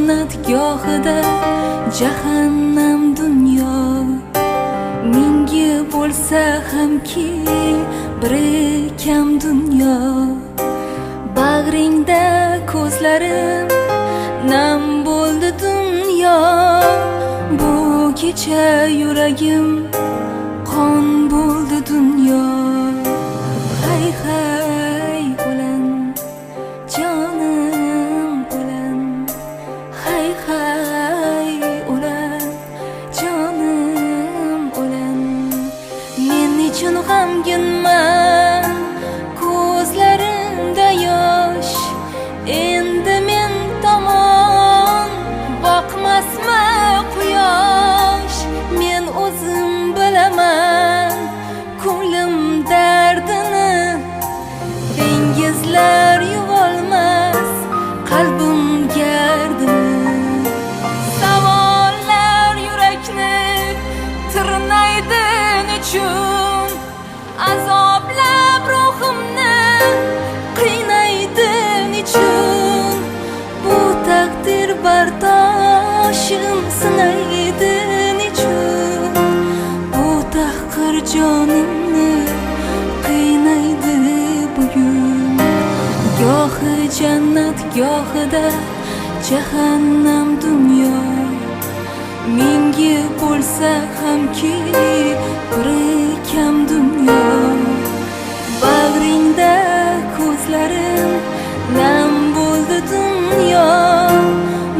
jannat gohida jahannam dunyo. Mingi bo'lsa hamki biri kam dunyo. Bag'ringda ko'zlarim nam bo'ldi dunyo. Bu kecha yuragim qon bo'ldi dunyo. Hay hay o'lan jonim o'lan. Hay hay o'lan jonim o'lan. Men uchun g'amginman, ko'zlarimda yosh. Endi men tomon boqmasmi quyosh? Men o'zim bilaman ko'nglim dardini. Dengizlar yuvolmas qalbim gardini. Savollar yurakni tirnaydi nechun? Azoblab ruhimni qiynaydi nechun? Bu taqdir bardoshim sinaydi nechun? Bu tahqir jonimni qiynaydi bugun. Gohi jannat gohida jahannam dunyo. Mingi bo'lsa hamki biri kam dunyo. Bag'ringda ko'zlarim nam bo'ldi dunyo.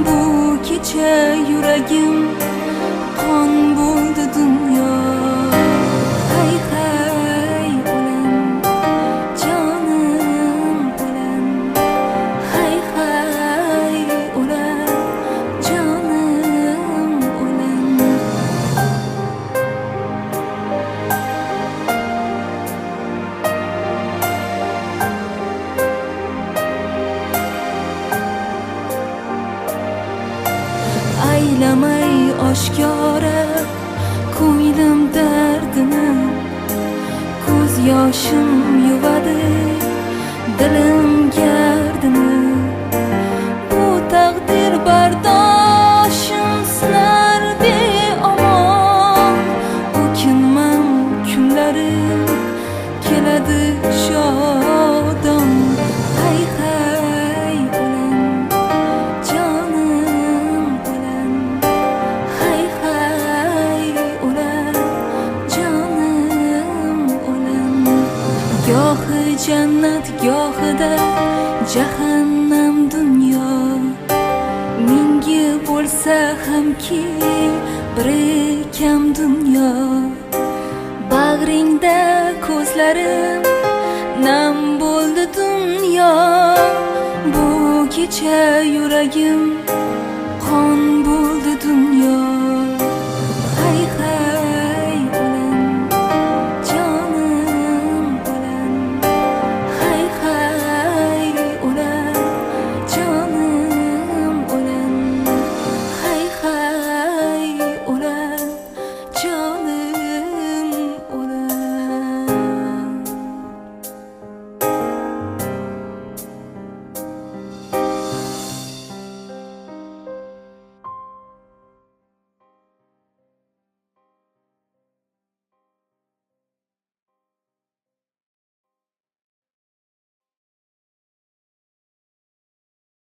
Bu kecha yuragim qon bo'ldi dunyo. Hay hay o'lan jonim o'lan. Hay hay o'lan jonim o'lan. Aylamay oshkora ko'nglim dardini. Ko'z yoshim yuvadi dilim gardini. Bu taqdir bardoshim sinar beomon. O'kinmam kunlarim keladi shodon. Hay hay o'lan jonim o'lan. Hay hay o'lan jonim o'lan. Gohi jannat gohida jahannam dunyo. Mingi bo'lsa hamki biri kam dunyo. Bag'ringda ko'zlarim nam bo'ldi dunyo. Bu kecha yuragim qon bo'ldi dunyo.